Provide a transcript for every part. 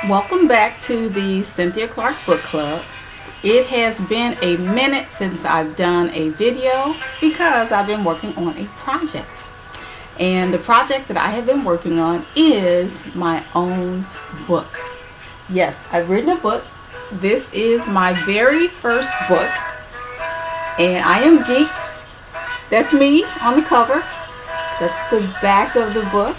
Welcome back to the Cynthia Clark Book Club. It has been a minute since I've done a video because I've been working on a project. And the project that I have been working on is my own book. Yes, I've written a book. This is my very first book. And I am geeked. That's me on the cover. That's the back of the book.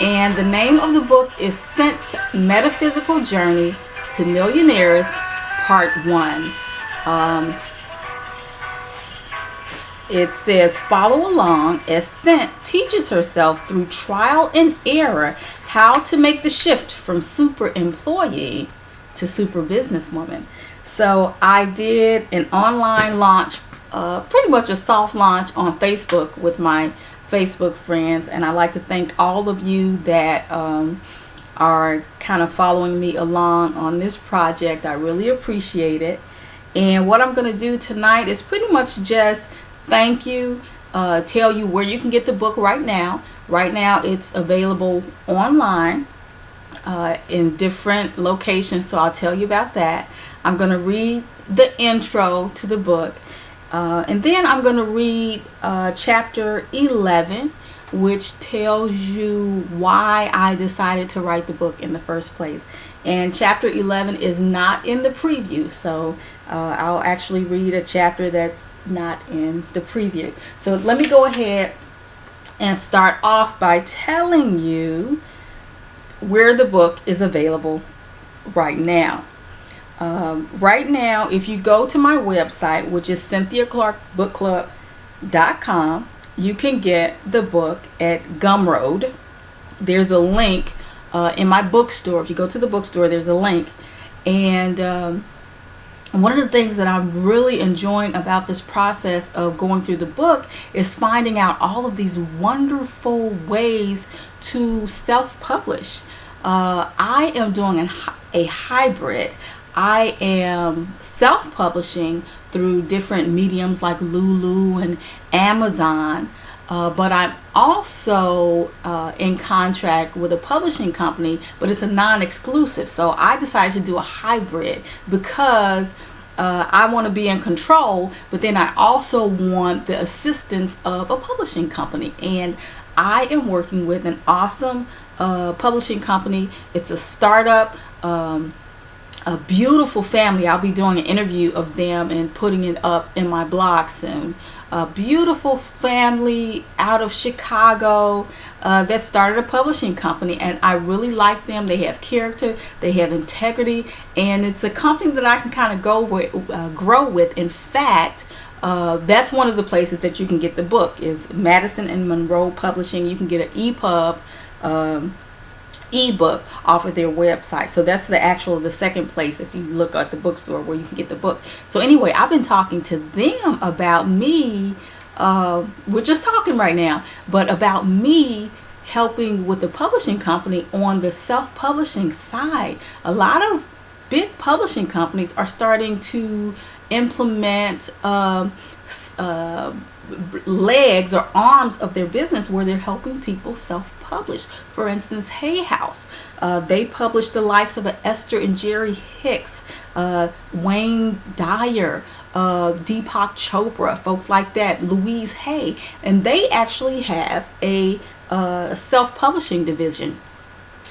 And the name of the book is Cynt's Metaphysical Journey to Millionairess, Part 1. It says, follow along as Cynt teaches herself through trial and error how to make the shift from super employee to super businesswoman. So I did an online launch, pretty much a soft launch on Facebook with my Facebook friends, and I'd like to thank all of you that are kind of following me along on this project. I really appreciate it. And what I'm going to do tonight is pretty much just thank you, tell you where you can get the book right now. Right now it's available online in different locations, so I'll tell you about that. I'm going to read the intro to the book. And then I'm going to read chapter 11, which tells you why I decided to write the book in the first place. And chapter 11 is not in the preview, so I'll actually read a chapter that's not in the preview. So let me go ahead and start off by telling you where the book is available right now. Right now, if you go to my website, which is CynthiaClarkBookClub.com, you can get the book at Gumroad. There's a link in my bookstore. If you go to the bookstore, there's a link. And one of the things that I'm really enjoying about this process of going through the book is finding out all of these wonderful ways to self-publish. I am doing a hybrid. I am self-publishing through different mediums like Lulu and Amazon, but I'm also in contract with a publishing company, but it's a non-exclusive. So I decided to do a hybrid because I want to be in control, but then I also want the assistance of a publishing company. And I am working with an awesome publishing company. It's a startup. A beautiful family. I'll be doing an interview of them and putting it up in my blog soon. A beautiful family out of Chicago that started a publishing company, and I really like them. They have character, they have integrity, and it's a company that I can kind of grow with. In fact, that's one of the places that you can get the book is Madison and Monroe Publishing. You can get an EPUB ebook off of their website. So that's the second place if you look at the bookstore where you can get the book. So anyway, I've been talking to them about me. We're just talking right now, but about me helping with the publishing company on the self-publishing side. A lot of big publishing companies are starting to implement legs or arms of their business where they're helping people self-publish. For instance, Hay House, they publish the likes of Esther and Jerry Hicks, Wayne Dyer, Deepak Chopra, folks like that, Louise Hay, and they actually have a self-publishing division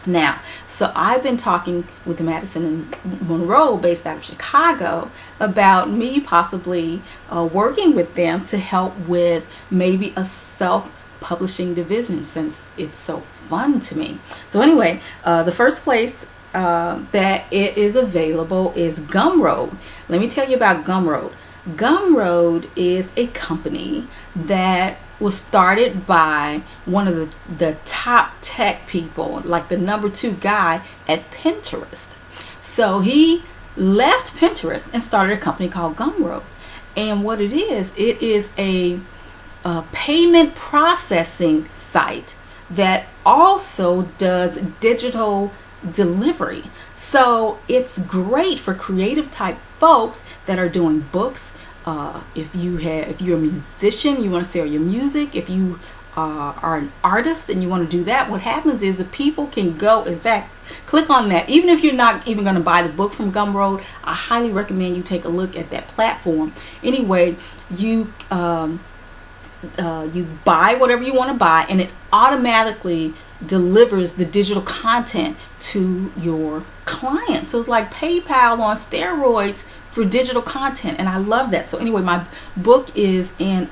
now. So I've been talking with Madison and Monroe, based out of Chicago, about me possibly working with them to help with maybe a self-publishing division, since it's so fun to me. So anyway, the first place that it is available is Gumroad. Let me tell you about Gumroad. Gumroad is a company that was started by one of the top tech people, like the number 2 guy at Pinterest. So he left Pinterest and started a company called Gumroad. And what it is a payment processing site that also does digital delivery. So it's great for creative type folks that are doing books. If you're a musician, you want to sell your music. If you are an artist and you want to do that, what happens is the people can go, in fact, click on that. Even if you're not even going to buy the book from Gumroad, I highly recommend you take a look at that platform. Anyway, you you buy whatever you want to buy, and it automatically delivers the digital content to your client. So it's like PayPal on steroids for digital content, and I love that. So anyway, my book is in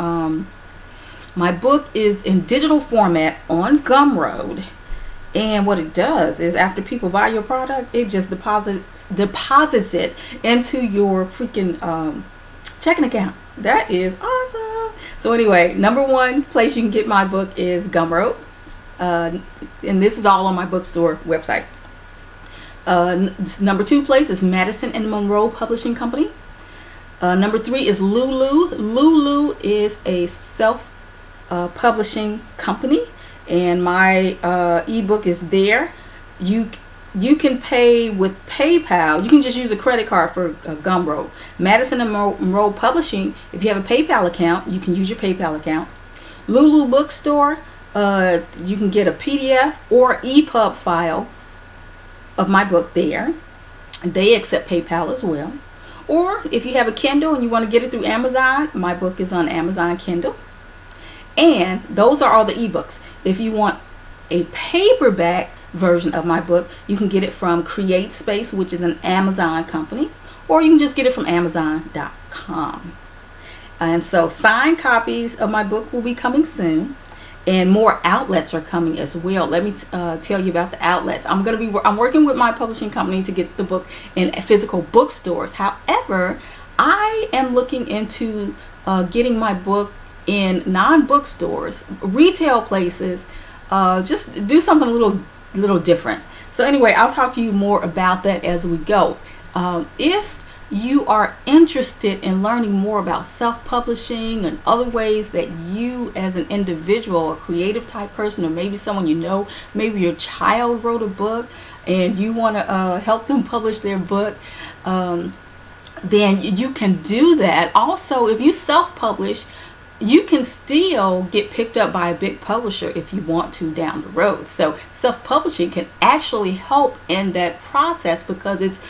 digital format on Gumroad, and what it does is after people buy your product, it just deposits it into your freaking checking account. That is awesome. So anyway, number one place you can get my book is Gumroad, and this is all on my bookstore website. Number two place is Madison and Monroe Publishing Company. Number three is Lulu. Lulu is a self-publishing company, and my ebook is there. You can pay with PayPal. You can just use a credit card for Gumroad. Madison and Monroe Publishing, if you have a PayPal account, you can use your PayPal account. Lulu Bookstore, you can get a PDF or EPUB file of my book there. They accept PayPal as well. Or if you have a Kindle and you want to get it through Amazon, my book is on Amazon Kindle. And those are all the ebooks. If you want a paperback version of my book, you can get it from Create Space, which is an Amazon company, or you can just get it from Amazon.com. And so signed copies of my book will be coming soon, and more outlets are coming as well. Let me tell you about the outlets. I'm working with my publishing company to get the book in physical bookstores. However, I am looking into getting my book in non-bookstores, retail places, just do something a little different. So anyway, I'll talk to you more about that as we go. If you are interested in learning more about self-publishing and other ways that you as an individual, a creative type person, or maybe someone you know, maybe your child wrote a book and you want to help them publish their book, then you can do that. Also, if you self-publish, you can still get picked up by a big publisher if you want to down the road. So self-publishing can actually help in that process, because it's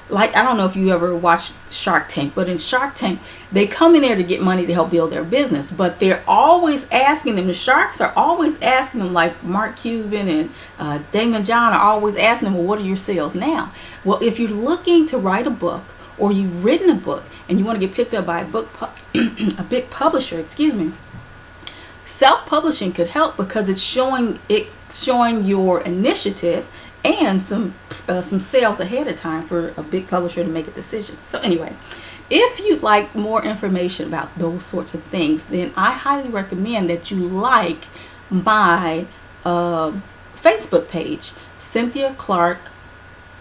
like, I don't know if you ever watched Shark Tank, but in Shark Tank, they come in there to get money to help build their business, but they're always asking them, the sharks are always asking them, like Mark Cuban and Damon John are always asking them, well, what are your sales now? Well, if you're looking to write a book, or you've written a book and you want to get picked up by a big publisher, self-publishing could help, because it's showing your initiative and some sales ahead of time for a big publisher to make a decision. So anyway, if you'd like more information about those sorts of things, then I highly recommend that you like my Facebook page, Cynthia Clark,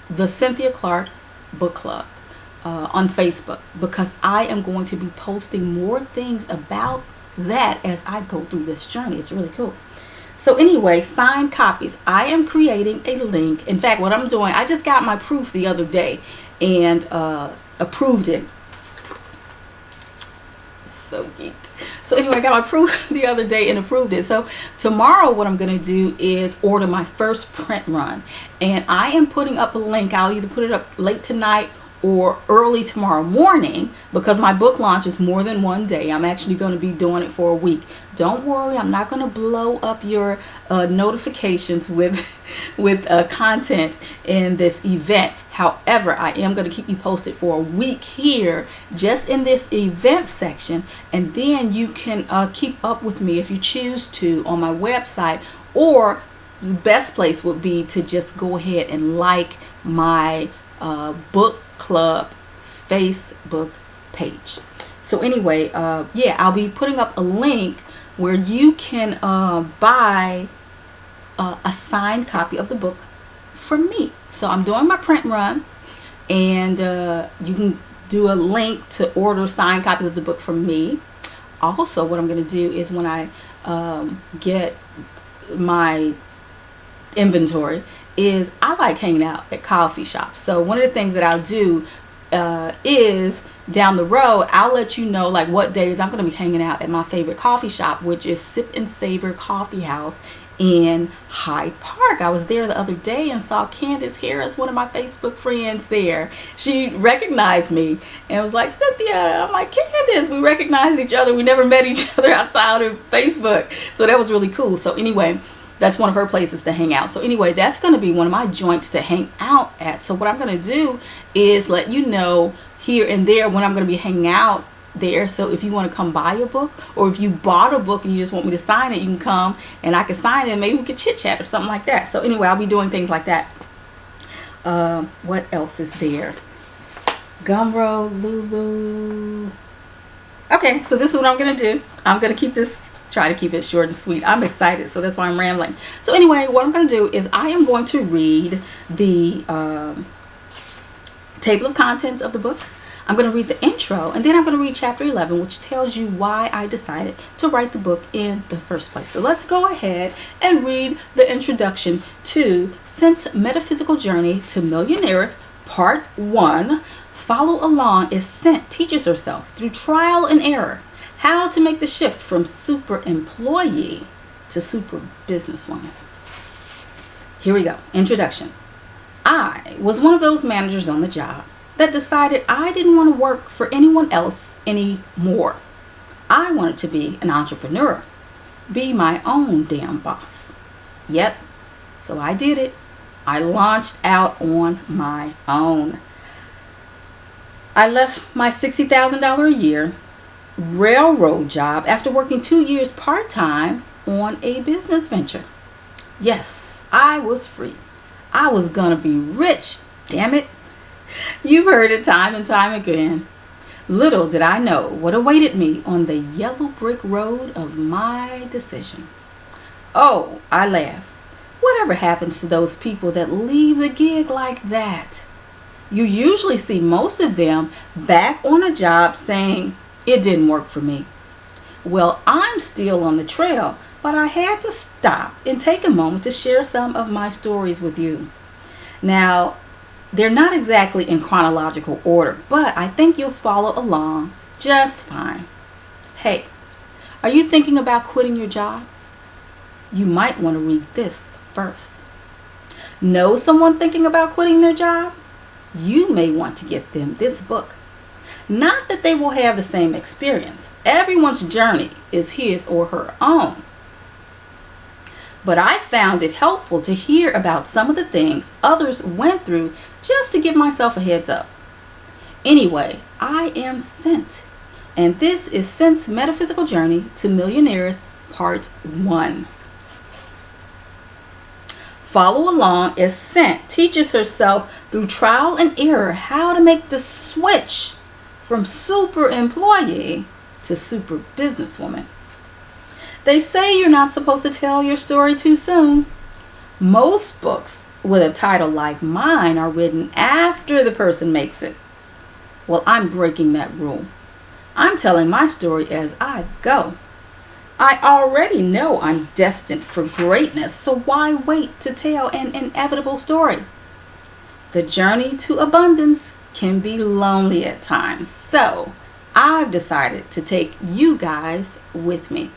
the Cynthia Clark Book Club, on Facebook, because I am going to be posting more things about that as I go through this journey. It's really cool. So anyway, signed copies. I am creating a link. In fact, what I'm doing, I just got my proof the other day and approved it. So geeked. So anyway, I got my proof the other day and approved it. So tomorrow what I'm going to do is order my first print run. And I am putting up a link. I'll either put it up late tonight or early tomorrow morning, because my book launch is more than one day. I'm actually going to be doing it for a week. Don't worry, I'm not going to blow up your notifications with content in this event. However, I am going to keep you posted for a week here, just in this event section, and then you can keep up with me if you choose to on my website, or the best place would be to just go ahead and like my book club Facebook page. So anyway, yeah, I'll be putting up a link where you can buy a signed copy of the book from me. So I'm doing my print run, and you can do a link to order signed copies of the book from me. Also, what I'm going to do is when I get my inventory, is I like hanging out at coffee shops. So one of the things that I'll do is down the road, I'll let you know like what days I'm going to be hanging out at my favorite coffee shop, which is Sip and Savor Coffee House in Hyde Park. I was there the other day and saw Candace Harris, one of my Facebook friends, there. She recognized me and was like, Cynthia. I'm like, Candace. We recognized each other. We never met each other outside of Facebook. So that was really cool. So anyway, that's one of her places to hang out. So anyway, that's going to be one of my joints to hang out at. So what I'm going to do is let you know here and there when I'm going to be hanging out there. So if you want to come buy a book, or if you bought a book and you just want me to sign it, you can come and I can sign it and maybe we can chit chat or something like that. So anyway, I'll be doing things like that. What else is there? Gumroad, Lulu. Okay, so this is what I'm going to do. I'm going to keep this, try to keep it short and sweet. I'm excited, so that's why I'm rambling. So anyway, what I'm going to do is I am going to read the table of contents of the book. I'm going to read the intro, and then I'm going to read chapter 11, which tells you why I decided to write the book in the first place. So let's go ahead and read the introduction to Cynt's Metaphysical Journey to Millionairess, Part 1. Follow along as Cynt teaches herself through trial and error how to make the shift from super employee to super businesswoman. Here we go. Introduction. I was one of those managers on the job that decided I didn't want to work for anyone else anymore. I wanted to be an entrepreneur, be my own damn boss. Yep, so I did it. I launched out on my own. I left my $60,000 a year railroad job after working 2 years part-time on a business venture. Yes, I was free. I was gonna be rich, damn it. You've heard it time and time again. Little did I know what awaited me on the yellow brick road of my decision. Oh, I laugh. Whatever happens to those people that leave the gig like that? You usually see most of them back on a job saying, it didn't work for me. Well, I'm still on the trail, but I had to stop and take a moment to share some of my stories with you. Now, they're not exactly in chronological order, but I think you'll follow along just fine. Hey, are you thinking about quitting your job? You might want to read this first. Know someone thinking about quitting their job? You may want to get them this book. Not that they will have the same experience. Everyone's journey is his or her own. But I found it helpful to hear about some of the things others went through just to give myself a heads up. Anyway, I am Cynt, and this is Cynt's Metaphysical Journey to Millionairess, Part 1. Follow along as Cynt teaches herself through trial and error how to make the switch from super employee to super businesswoman. They say you're not supposed to tell your story too soon. Most books with a title like mine are written after the person makes it. Well, I'm breaking that rule. I'm telling my story as I go. I already know I'm destined for greatness, so why wait to tell an inevitable story? The journey to abundance can be lonely at times, so I've decided to take you guys with me.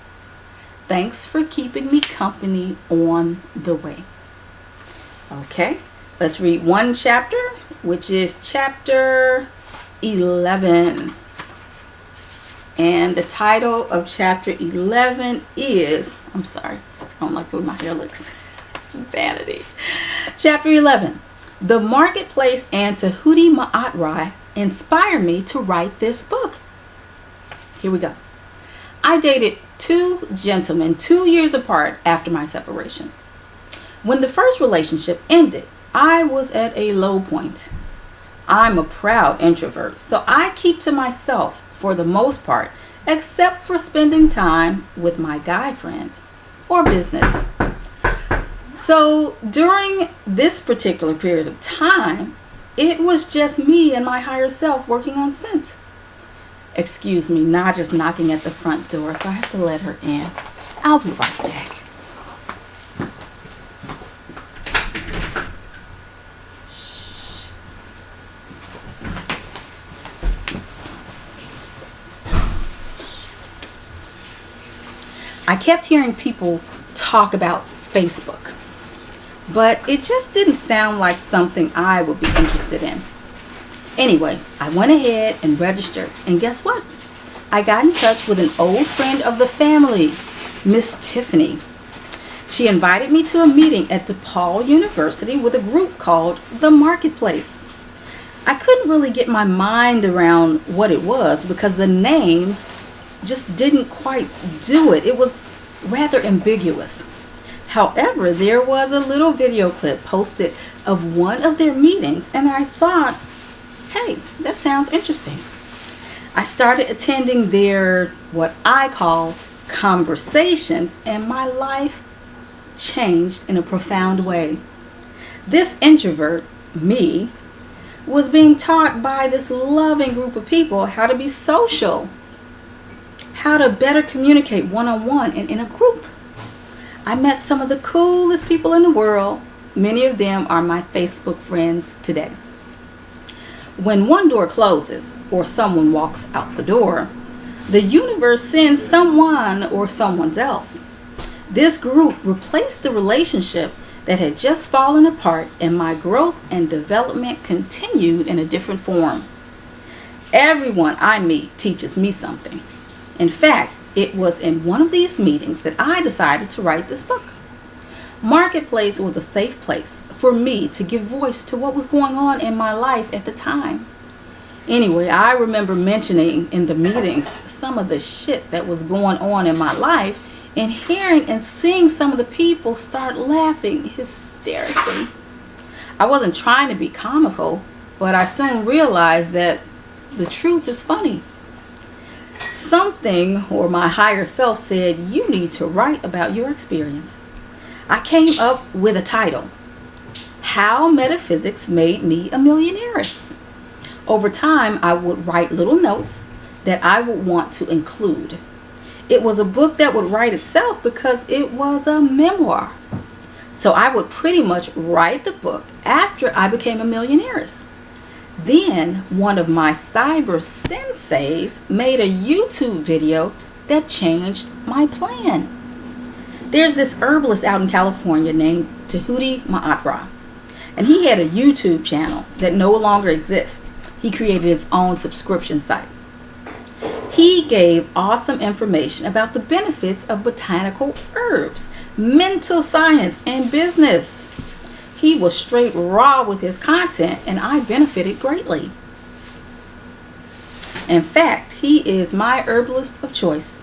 Thanks for keeping me company on the way. Okay, let's read one chapter, which is chapter 11. And the title of chapter 11 is, I'm sorry, I don't like the way my hair looks. Vanity. Chapter 11. The marketplace and Tahuti Ma'atrai inspire me to write this book. Here we go. I dated 2 gentlemen 2 years apart after my separation. When the first relationship ended, I was at a low point. I'm a proud introvert, so I keep to myself for the most part, except for spending time with my guy friend or business. So during this particular period of time, it was just me and my higher self working on Cynt. Excuse me, Naja's knocking at the front door, so I have to let her in. I'll be right back. I kept hearing people talk about Facebook, but it just didn't sound like something I would be interested in. Anyway, I went ahead and registered, and guess what? I got in touch with an old friend of the family, Miss Tiffany. She invited me to a meeting at DePaul University with a group called The Marketplace. I couldn't really get my mind around what it was because the name just didn't quite do it. It was rather ambiguous. However, there was a little video clip posted of one of their meetings, and I thought, hey, that sounds interesting. I started attending their, what I call, conversations, and my life changed in a profound way. This introvert, me, was being taught by this loving group of people how to be social, how to better communicate one-on-one and in a group. I met some of the coolest people in the world. Many of them are my Facebook friends today. When one door closes or someone walks out the door, the universe sends someone or someone else. This group replaced the relationship that had just fallen apart, and my growth and development continued in a different form. Everyone I meet teaches me something. In fact, it was in one of these meetings that I decided to write this book. Marketplace was a safe place for me to give voice to what was going on in my life at the time. Anyway, I remember mentioning in the meetings some of the shit that was going on in my life, and hearing and seeing some of the people start laughing hysterically. I wasn't trying to be comical, but I soon realized that the truth is funny. Something, or my higher self, said, you need to write about your experience. I came up with a title, How Metaphysics Made Me a Millionairess. Over time, I would write little notes that I would want to include. It was a book that would write itself because it was a memoir. So I would pretty much write the book after I became a millionairess. Then one of my cyber senseis made a YouTube video that changed my plan. There's this herbalist out in California named Tahuti Mahatma, and he had a YouTube channel that no longer exists. He created his own subscription site. He gave awesome information about the benefits of botanical herbs, mental science, and business. He was straight raw with his content, and I benefited greatly. In fact, he is my herbalist of choice.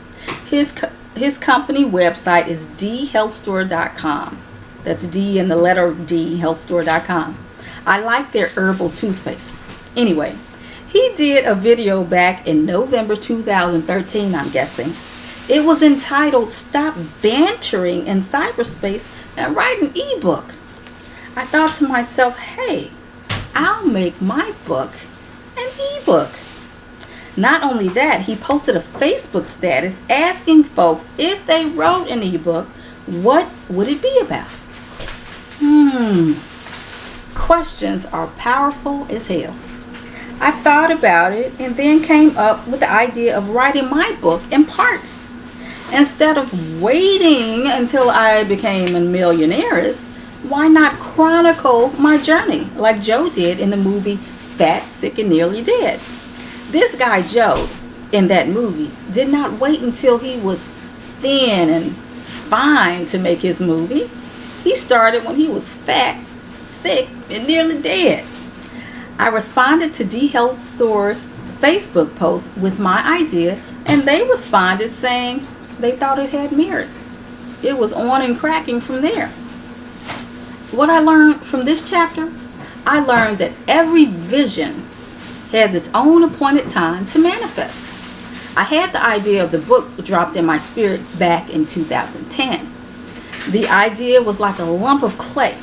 His company website is dhealthstore.com. That's D and the letter D, healthstore.com. I like their herbal toothpaste. Anyway, he did a video back in November 2013, I'm guessing. It was entitled, Stop Bantering in Cyberspace and Write an Ebook. I thought to myself, hey, I'll make my book an ebook. Not only that, he posted a Facebook status asking folks if they wrote an ebook, what would it be about? Questions are powerful as hell. I thought about it and then came up with the idea of writing my book in parts. Instead of waiting until I became a millionairess, why not chronicle my journey like Joe did in the movie Fat, Sick, and Nearly Dead? This guy Joe in that movie did not wait until he was thin and fine to make his movie. He started when he was fat, sick, and nearly dead. I responded to D Health Store's Facebook post with my idea, and they responded saying they thought it had merit. It was on and cracking from there. What I learned from this chapter, I learned that every vision has its own appointed time to manifest. I had the idea of the book dropped in my spirit back in 2010. The idea was like a lump of clay.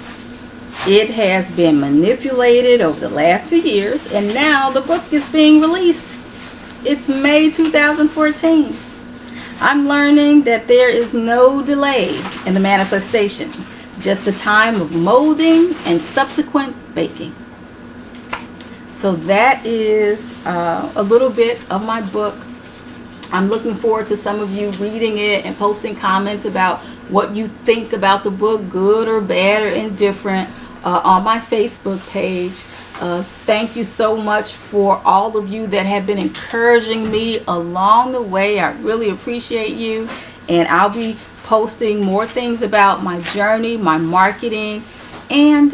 It has been manipulated over the last few years, and now the book is being released. It's May 2014. I'm learning that there is no delay in the manifestation, just the time of molding and subsequent baking. So that is a little bit of my book. I'm looking forward to some of you reading it and posting comments about what you think about the book, good or bad or indifferent, on my Facebook page. Thank you so much for all of you that have been encouraging me along the way. I really appreciate you. And I'll be posting more things about my journey, my marketing, and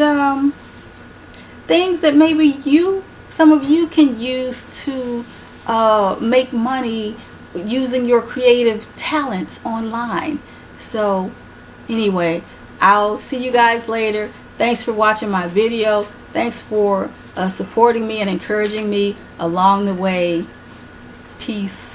things that maybe some of you can use to make money using your creative talents online. So anyway, I'll see you guys later. Thanks for watching my video. Thanks for supporting me and encouraging me along the way. Peace.